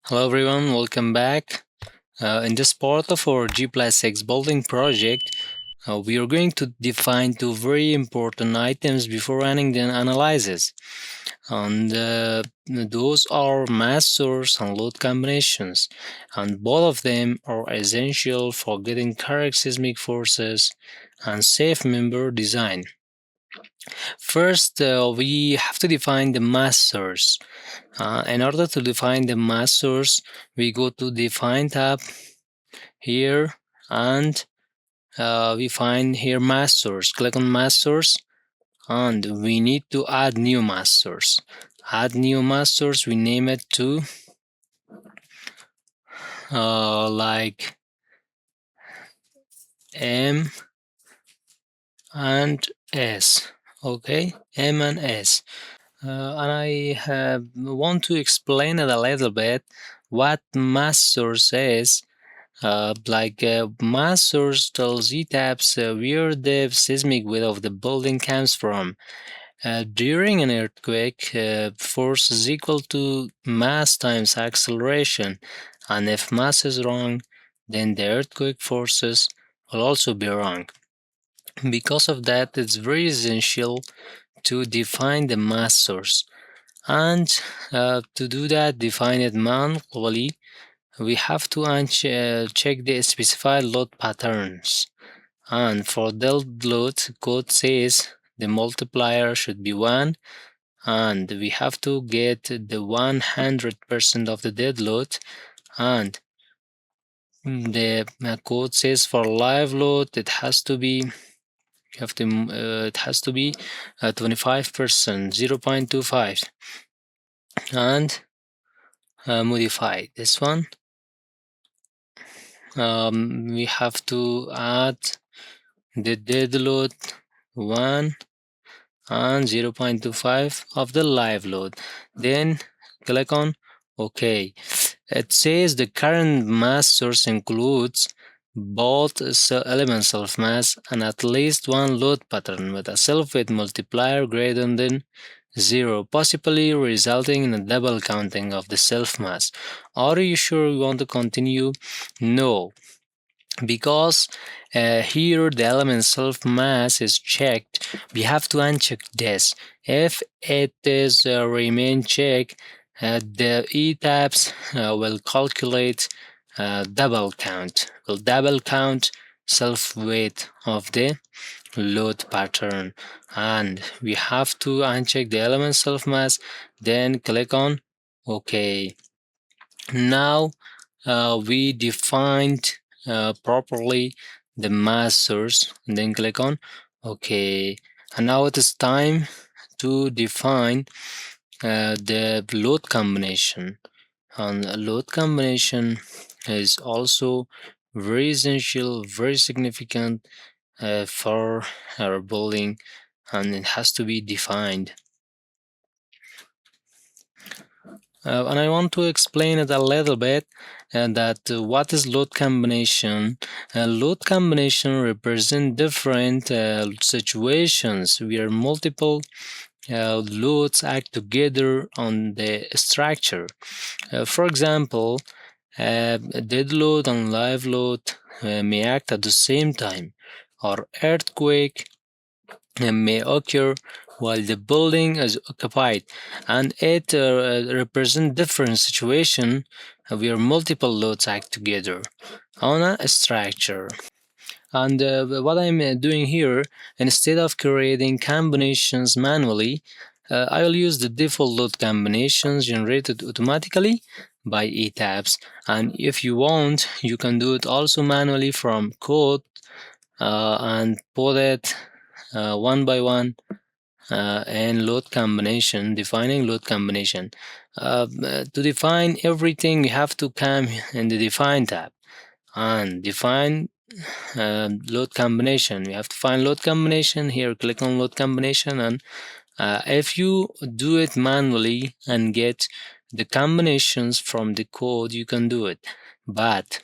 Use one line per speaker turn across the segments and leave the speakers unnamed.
Hello everyone, welcome back. In this part of our G+6 building project, we are going to define two very important items before running the analysis. And those are mass source and load combinations. And both of them are essential for getting correct seismic forces and safe member design. First, we have to define the mass source. In order to define the mass source, we go to Define tab here, and we find here mass source. Click on mass source, and we need to add new mass source. Add new mass source, we name it to like M and S. Okay, M and S. And I want to explain it a little bit what mass source is. Mass source tells ETABS where the seismic weight of the building comes from. During an earthquake, force is equal to mass times acceleration, and if mass is wrong, then the earthquake forces will also be wrong. Because of that, it's very essential to define the mass source. And to do that, define it manually. We have to check the specified load patterns. And for dead load, code says the multiplier should be 1, and we have to get the 100% of the dead load. And the code says for live load, it has to be 25%, 0.25, and modify this one. We have to add the dead load 1 and 0.25 of the live load. Then click on OK. It says the current mass source includes both element self-mass and at least one load pattern with a self-weight multiplier greater than 0, possibly resulting in a double counting of the self-mass. Are you sure you want to continue? No, because here the element self-mass is checked. We have to uncheck this. If it is remain checked, the ETABS will calculate double count. Will double count self-weight of the load pattern, and we have to uncheck the element self-mass, then click on OK. Now we defined properly the mass source, and then click on OK. And now it is time to define the load combination. And load combination is also very essential, very significant for our building, and it has to be defined. And I want to explain it a little bit that what is load combination. Load combination represent different situations where multiple loads act together on the structure. For example, dead load and live load may act at the same time, or earthquake may occur while the building is occupied, and it represents different situation where multiple loads act together on a structure. And what I'm doing here, instead of creating combinations manually, I will use the default load combinations generated automatically by ETABS. And if you want, you can do it also manually from code and put it one by one and load combination, defining load combination. To define everything, you have to come in the define tab and define load combination. We have to find load combination here. Click on load combination, and if you do it manually and get the combinations from the code, you can do it. But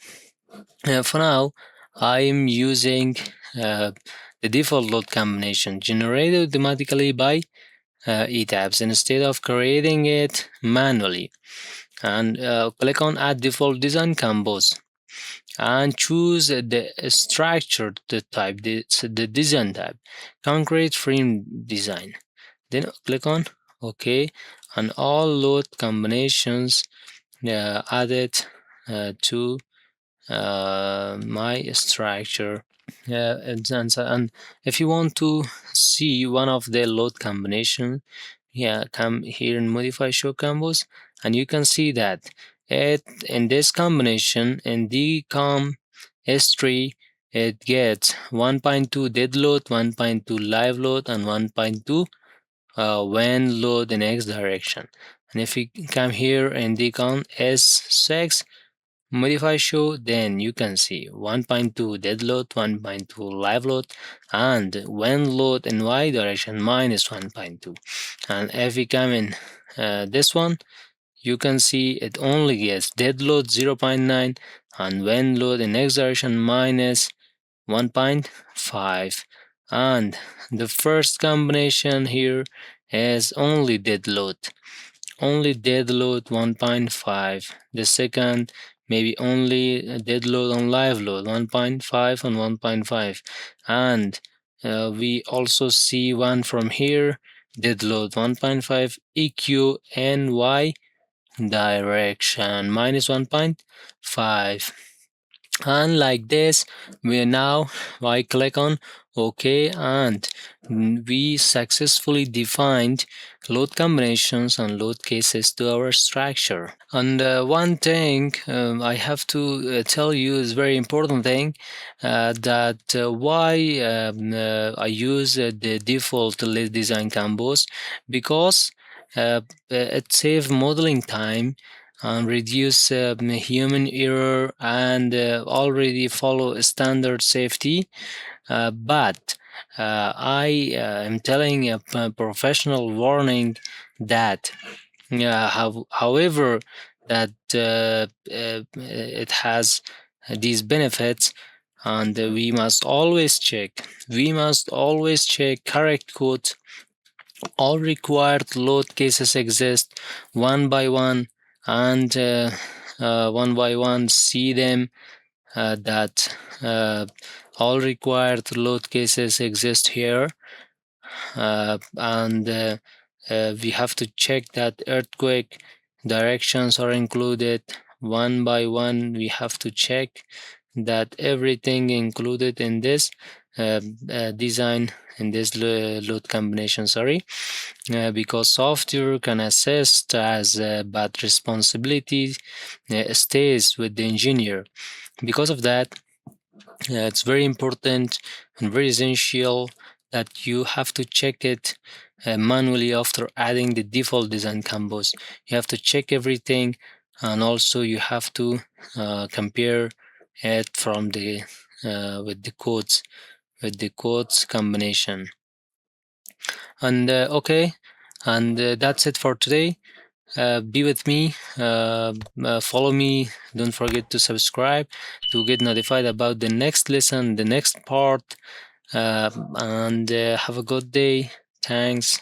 for now, I'm using the default load combination generated automatically by ETABS instead of creating it manually. and click on add default design combos and choose the structure the type, the design type, concrete frame design. Then click on OK, and all load combinations added to my structure. And if you want to see one of the load combination, come here and modify show combos, and you can see that it in this combination in the com s3 it gets 1.2 dead load, 1.2 live load, and 1.2 when load in x direction. And if you come here and decon s6 modify show, then you can see 1.2 dead load, 1.2 live load, and when load in y direction minus 1.2. And if we come in this one, you can see it only gets dead load 0.9 and when load in x direction minus 1.5. And the first combination here is only dead load, 1.5. The second maybe only dead load on live load 1.5 and 1.5. And we also see one from here, dead load 1.5, EQ and Y direction minus 1.5. And like this, we now I click on OK, and we successfully defined load combinations and load cases to our structure. And one thing I have to tell you is very important thing, that why I use the default list design combos, because it saves modeling time and reduce human error and already follow standard safety. But I am telling a professional warning that however that it has these benefits, and we must always check correct code. All required load cases exist one by one, and one by one see them that all required load cases exist here, and we have to check that earthquake directions are included one by one. We have to check that everything included in this design, in this load combination, because software can assist as but responsibility stays with the engineer. Because of that, it's very important and very essential that you have to check it manually after adding the default design combos. You have to check everything, and also you have to compare it from the with the codes combination. And okay, and that's it for today. Be with me, follow me, don't forget to subscribe to get notified about the next lesson, the next part, and have a good day. Thanks.